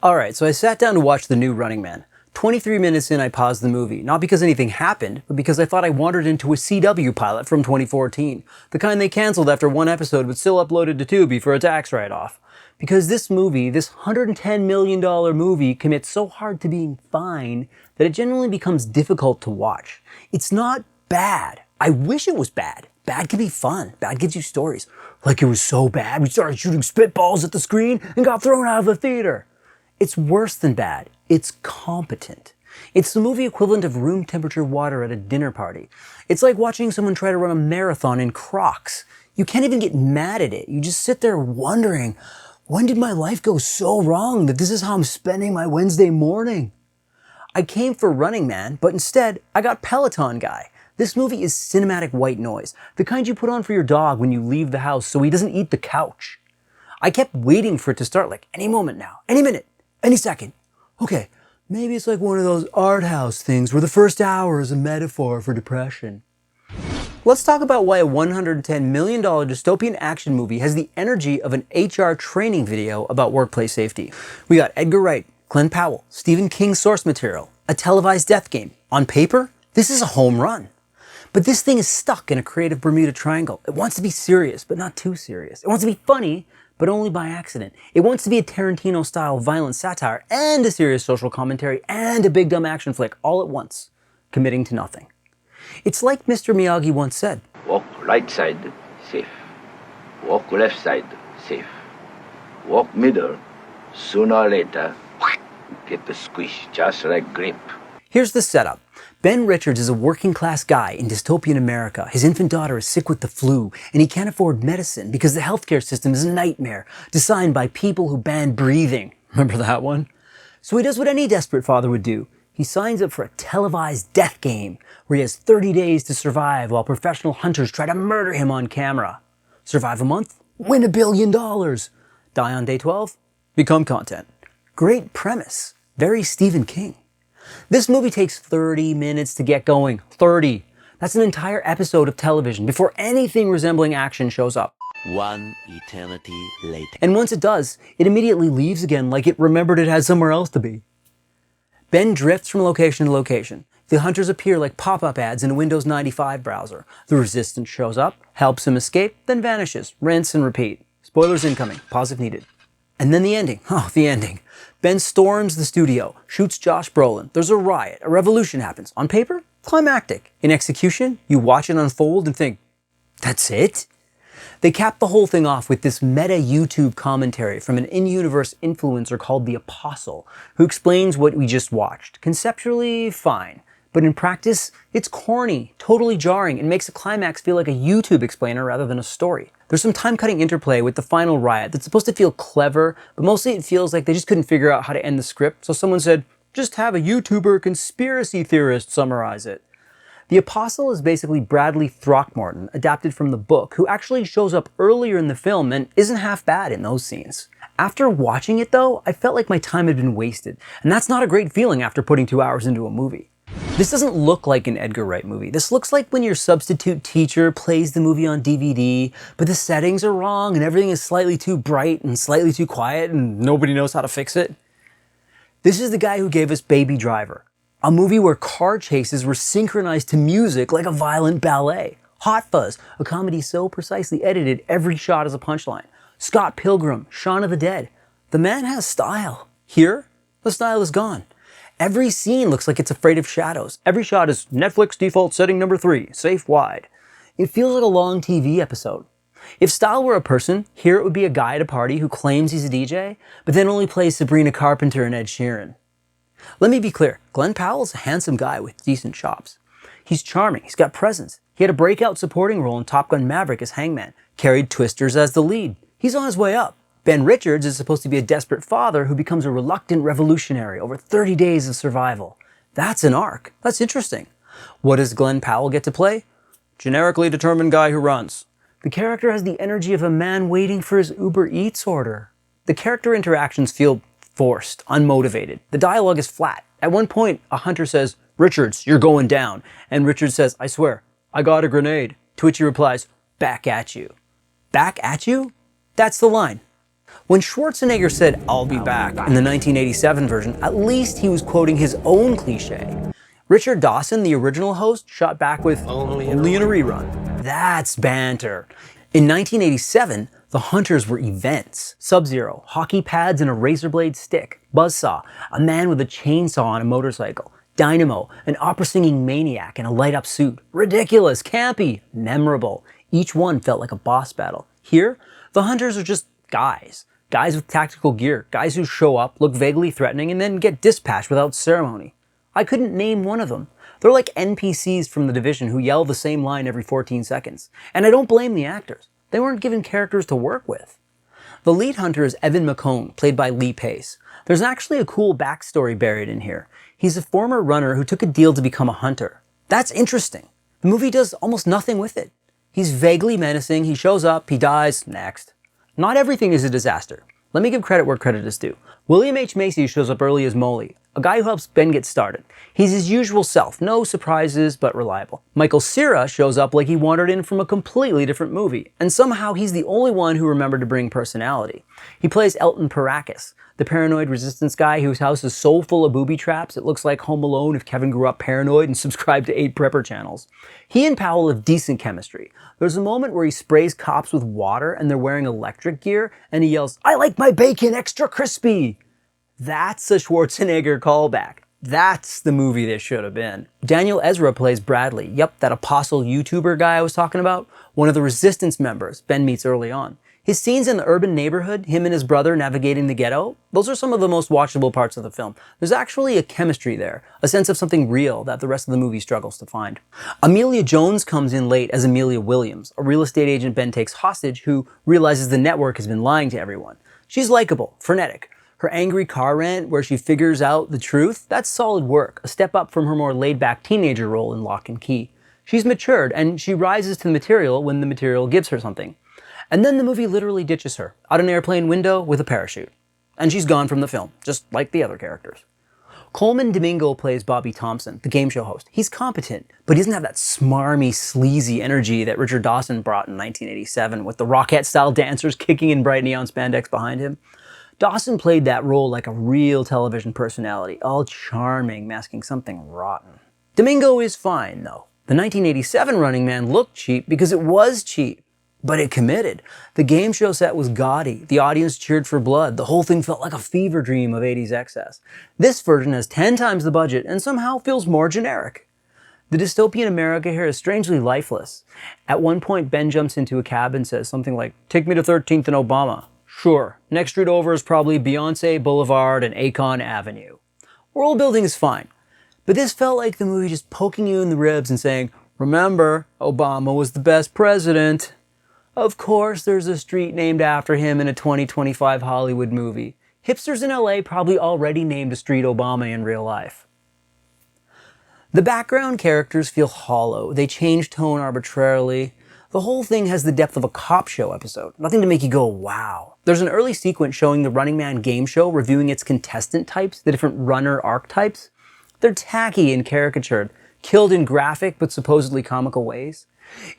Alright, so I sat down to watch the new Running Man. 23 minutes in, I paused the movie, not because anything happened, but because I thought I wandered into a CW pilot from 2014, the kind they cancelled after one episode but still uploaded to Tubi for a tax write-off. Because this movie, this $110 million movie, commits so hard to being fine that it generally becomes difficult to watch. It's not bad. I wish it was bad. Bad can be fun. Bad gives you stories. Like it was so bad, we started shooting spitballs at the screen and got thrown out of the theater. It's worse than bad. It's competent. It's the movie equivalent of room temperature water at a dinner party. It's like watching someone try to run a marathon in Crocs. You can't even get mad at it. You just sit there wondering, when did my life go so wrong that this is how I'm spending my Wednesday morning? I came for Running Man, but instead, I got Peloton Guy. This movie is cinematic white noise, the kind you put on for your dog when you leave the house so he doesn't eat the couch. I kept waiting for it to start, like any moment now, any minute, any second. Okay, maybe it's like one of those art house things where the first hour is a metaphor for depression. Let's talk about why a $110 million dystopian action movie has the energy of an HR training video about workplace safety. We got Edgar Wright, Glen Powell, Stephen King source material, a televised death game. On paper, this is a home run. But this thing is stuck in a creative Bermuda Triangle. It wants to be serious, but not too serious. It wants to be funny, but only by accident. It wants to be a Tarantino-style violent satire and a serious social commentary and a big dumb action flick all at once, committing to nothing. It's like Mr. Miyagi once said, walk right side, safe. Walk left side, safe. Walk middle, sooner or later, get the squish, just like grape. Here's the setup. Ben Richards is a working class guy in dystopian America. His infant daughter is sick with the flu, and he can't afford medicine because the healthcare system is a nightmare, designed by people who ban breathing. Remember that one? So he does what any desperate father would do. He signs up for a televised death game, where he has 30 days to survive while professional hunters try to murder him on camera. Survive a month? Win $1 billion. Die on day 12? Become content. Great premise. Very Stephen King. This movie takes 30 minutes to get going. 30. That's an entire episode of television before anything resembling action shows up. One eternity later. And once it does, it immediately leaves again like it remembered it had somewhere else to be. Ben drifts from location to location. The hunters appear like pop-up ads in a Windows 95 browser. The resistance shows up, helps him escape, then vanishes. Rinse and repeat. Spoilers incoming. Pause if needed. And then the ending. Oh, the ending. Ben storms the studio, shoots Josh Brolin. There's a riot. A revolution happens. On paper, climactic. In execution, you watch it unfold and think, that's it? They cap the whole thing off with this meta YouTube commentary from an in-universe influencer called The Apostle, who explains what we just watched. Conceptually, fine. But in practice, it's corny, totally jarring, and makes the climax feel like a YouTube explainer rather than a story. There's some time-cutting interplay with the final riot that's supposed to feel clever, but mostly it feels like they just couldn't figure out how to end the script, so someone said, just have a YouTuber conspiracy theorist summarize it. The Apostle is basically Bradley Throckmorton, adapted from the book, who actually shows up earlier in the film and isn't half bad in those scenes. After watching it though, I felt like my time had been wasted, and that's not a great feeling after putting 2 hours into a movie. This doesn't look like an Edgar Wright movie. This looks like when your substitute teacher plays the movie on DVD, but the settings are wrong and everything is slightly too bright and slightly too quiet and nobody knows how to fix it. This is the guy who gave us Baby Driver, a movie where car chases were synchronized to music like a violent ballet. Hot Fuzz, a comedy so precisely edited every shot is a punchline. Scott Pilgrim, Shaun of the Dead. The man has style. Here, the style is gone. Every scene looks like it's afraid of shadows. Every shot is Netflix default setting number 3, safe wide. It feels like a long TV episode. If style were a person, here it would be a guy at a party who claims he's a DJ, but then only plays Sabrina Carpenter and Ed Sheeran. Let me be clear, Glen Powell's a handsome guy with decent chops. He's charming, he's got presence. He had a breakout supporting role in Top Gun Maverick as Hangman, carried Twisters as the lead. He's on his way up. Ben Richards is supposed to be a desperate father who becomes a reluctant revolutionary over 30 days of survival. That's an arc. That's interesting. What does Glen Powell get to play? Generically determined guy who runs. The character has the energy of a man waiting for his Uber Eats order. The character interactions feel forced, unmotivated. The dialogue is flat. At one point, a hunter says, "Richards, you're going down." And Richards says, "I swear, I got a grenade." To which he replies, "Back at you." Back at you? That's the line. When Schwarzenegger said, "I'll be back," in the 1987 version, at least he was quoting his own cliche. Richard Dawson, the original host, shot back with, "Only in a rerun." That's banter. In 1987, the hunters were events. Sub-Zero, hockey pads and a razor blade stick. Buzzsaw, a man with a chainsaw on a motorcycle. Dynamo, an opera-singing maniac in a light-up suit. Ridiculous, campy, memorable. Each one felt like a boss battle. Here, the hunters are just guys. Guys with tactical gear. Guys who show up, look vaguely threatening, and then get dispatched without ceremony. I couldn't name one of them. They're like NPCs from The Division who yell the same line every 14 seconds. And I don't blame the actors. They weren't given characters to work with. The lead hunter is Evan McCone, played by Lee Pace. There's actually a cool backstory buried in here. He's a former runner who took a deal to become a hunter. That's interesting. The movie does almost nothing with it. He's vaguely menacing, he shows up, he dies, next. Not everything is a disaster. Let me give credit where credit is due. William H. Macy shows up early as Molly, a guy who helps Ben get started. He's his usual self, no surprises, but reliable. Michael Cera shows up like he wandered in from a completely different movie, and somehow he's the only one who remembered to bring personality. He plays Elton Parakis, the paranoid resistance guy whose house is so full of booby traps it looks like Home Alone if Kevin grew up paranoid and subscribed to 8 prepper channels. He and Powell have decent chemistry. There's a moment where he sprays cops with water and they're wearing electric gear, and he yells, "I like my bacon extra crispy!" That's a Schwarzenegger callback. That's the movie this should have been. Daniel Ezra plays Bradley. Yep, that apostle YouTuber guy I was talking about. One of the resistance members Ben meets early on. His scenes in the urban neighborhood, him and his brother navigating the ghetto, those are some of the most watchable parts of the film. There's actually a chemistry there, a sense of something real that the rest of the movie struggles to find. Amelia Jones comes in late as Amelia Williams, a real estate agent Ben takes hostage who realizes the network has been lying to everyone. She's likable, frenetic. Her angry car rant, where she figures out the truth, that's solid work, a step up from her more laid-back teenager role in Lock and Key. She's matured, and she rises to the material when the material gives her something. And then the movie literally ditches her, out an airplane window with a parachute. And she's gone from the film, just like the other characters. Coleman Domingo plays Bobby Thompson, the game show host. He's competent, but he doesn't have that smarmy, sleazy energy that Richard Dawson brought in 1987 with the Rockette-style dancers kicking in bright neon spandex behind him. Dawson played that role like a real television personality, all charming, masking something rotten. Domingo is fine, though. The 1987 Running Man looked cheap because it was cheap, but it committed. The game show set was gaudy, the audience cheered for blood, the whole thing felt like a fever dream of 80s excess. This version has 10 times the budget and somehow feels more generic. The dystopian America here is strangely lifeless. At one point, Ben jumps into a cab and says something like, "Take me to 13th and Obama." Sure, next street over is probably Beyonce Boulevard and Akon Avenue. World building is fine, but this felt like the movie just poking you in the ribs and saying, "Remember, Obama was the best president." Of course there's a street named after him in a 2025 Hollywood movie. Hipsters in LA probably already named a street Obama in real life. The background characters feel hollow. They change tone arbitrarily. The whole thing has the depth of a cop show episode. Nothing to make you go, wow. There's an early sequence showing the Running Man game show reviewing its contestant types, the different runner archetypes. They're tacky and caricatured, killed in graphic but supposedly comical ways.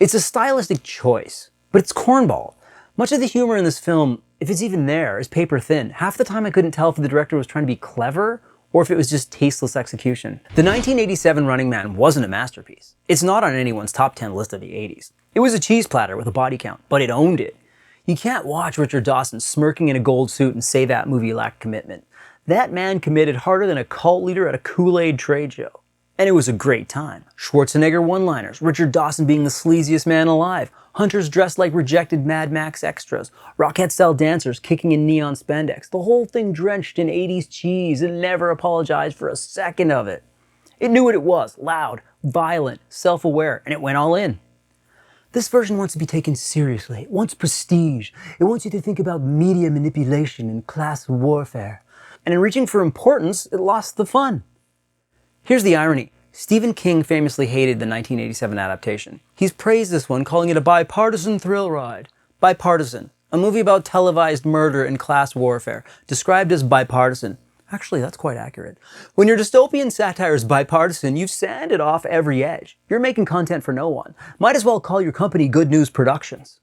It's a stylistic choice, but it's cornball. Much of the humor in this film, if it's even there, is paper thin. Half the time I couldn't tell if the director was trying to be clever or if it was just tasteless execution. The 1987 Running Man wasn't a masterpiece. It's not on anyone's top 10 list of the 80s. It was a cheese platter with a body count, but it owned it. You can't watch Richard Dawson smirking in a gold suit and say that movie lacked commitment. That man committed harder than a cult leader at a Kool-Aid trade show. And it was a great time. Schwarzenegger one-liners, Richard Dawson being the sleaziest man alive, hunters dressed like rejected Mad Max extras, Rockette-style dancers kicking in neon spandex, the whole thing drenched in 80s cheese and never apologized for a second of it. It knew what it was, loud, violent, self-aware, and it went all in. This version wants to be taken seriously. It wants prestige. It wants you to think about media manipulation and class warfare. And in reaching for importance, it lost the fun. Here's the irony. Stephen King famously hated the 1987 adaptation. He's praised this one, calling it a bipartisan thrill ride. Bipartisan, a movie about televised murder and class warfare, described as bipartisan. Actually, that's quite accurate. When your dystopian satire is bipartisan, you've sanded off every edge. You're making content for no one. Might as well call your company Good News Productions.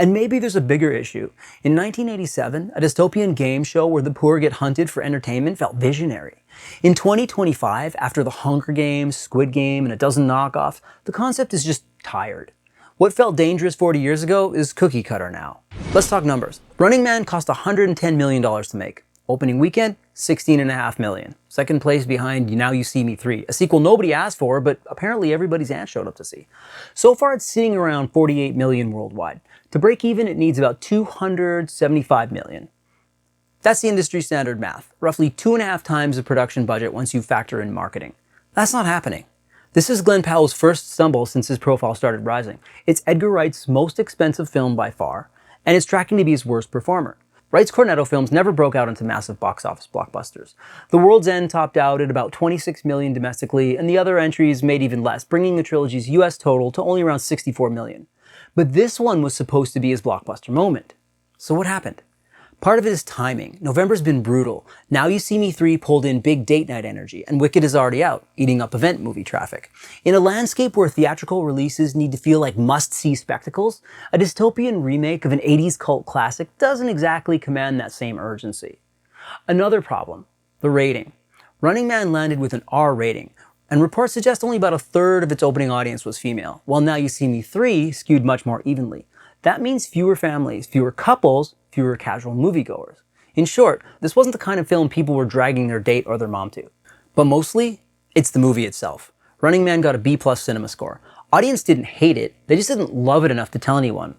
And maybe there's a bigger issue. In 1987, a dystopian game show where the poor get hunted for entertainment felt visionary. In 2025, after The Hunger Games, Squid Game, and a dozen knockoffs, the concept is just tired. What felt dangerous 40 years ago is cookie cutter now. Let's talk numbers. Running Man cost $110 million to make. Opening weekend, $16.5 million. Second place behind Now You See Me 3, a sequel nobody asked for, but apparently everybody's aunt showed up to see. So far it's sitting around $48 million worldwide. To break even, it needs about $275 million. That's the industry standard math, roughly 2.5 times the production budget once you factor in marketing. That's not happening. This is Glen Powell's first stumble since his profile started rising. It's Edgar Wright's most expensive film by far, and it's tracking to be his worst performer. Wright's Cornetto films never broke out into massive box office blockbusters. The World's End topped out at about $26 million domestically, and the other entries made even less, bringing the trilogy's US total to only around $64 million. But this one was supposed to be his blockbuster moment. So what happened? Part of it is timing. November's been brutal. Now You See Me 3 pulled in big date night energy, and Wicked is already out, eating up event movie traffic. In a landscape where theatrical releases need to feel like must-see spectacles, a dystopian remake of an 80s cult classic doesn't exactly command that same urgency. Another problem, the rating. Running Man landed with an R rating, and reports suggest only about a third of its opening audience was female, while Now You See Me 3 skewed much more evenly. That means fewer families, fewer couples, fewer casual moviegoers. In short, this wasn't the kind of film people were dragging their date or their mom to. But mostly, it's the movie itself. Running Man got a B+ cinema score. Audience didn't hate it, they just didn't love it enough to tell anyone.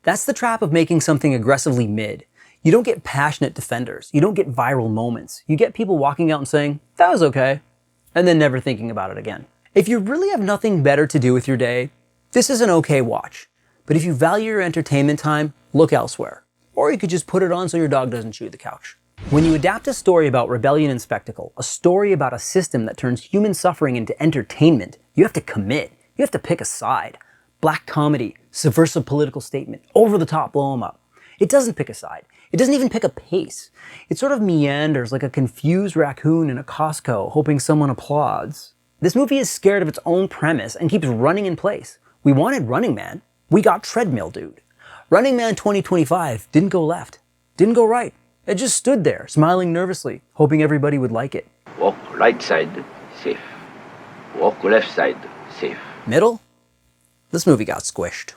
That's the trap of making something aggressively mid. You don't get passionate defenders, you don't get viral moments. You get people walking out and saying, that was okay, and then never thinking about it again. If you really have nothing better to do with your day, this is an okay watch. But if you value your entertainment time, look elsewhere. Or you could just put it on so your dog doesn't chew the couch. When you adapt a story about rebellion and spectacle, a story about a system that turns human suffering into entertainment, you have to commit. You have to pick a side. Black comedy, subversive political statement, over the top blow 'em up. It doesn't pick a side. It doesn't even pick a pace. It sort of meanders like a confused raccoon in a Costco hoping someone applauds. This movie is scared of its own premise and keeps running in place. We wanted Running Man. We got Treadmill Dude. Running Man 2025 didn't go left, didn't go right. It just stood there, smiling nervously, hoping everybody would like it. Walk right side, safe. Walk left side, safe. Middle? This movie got squished.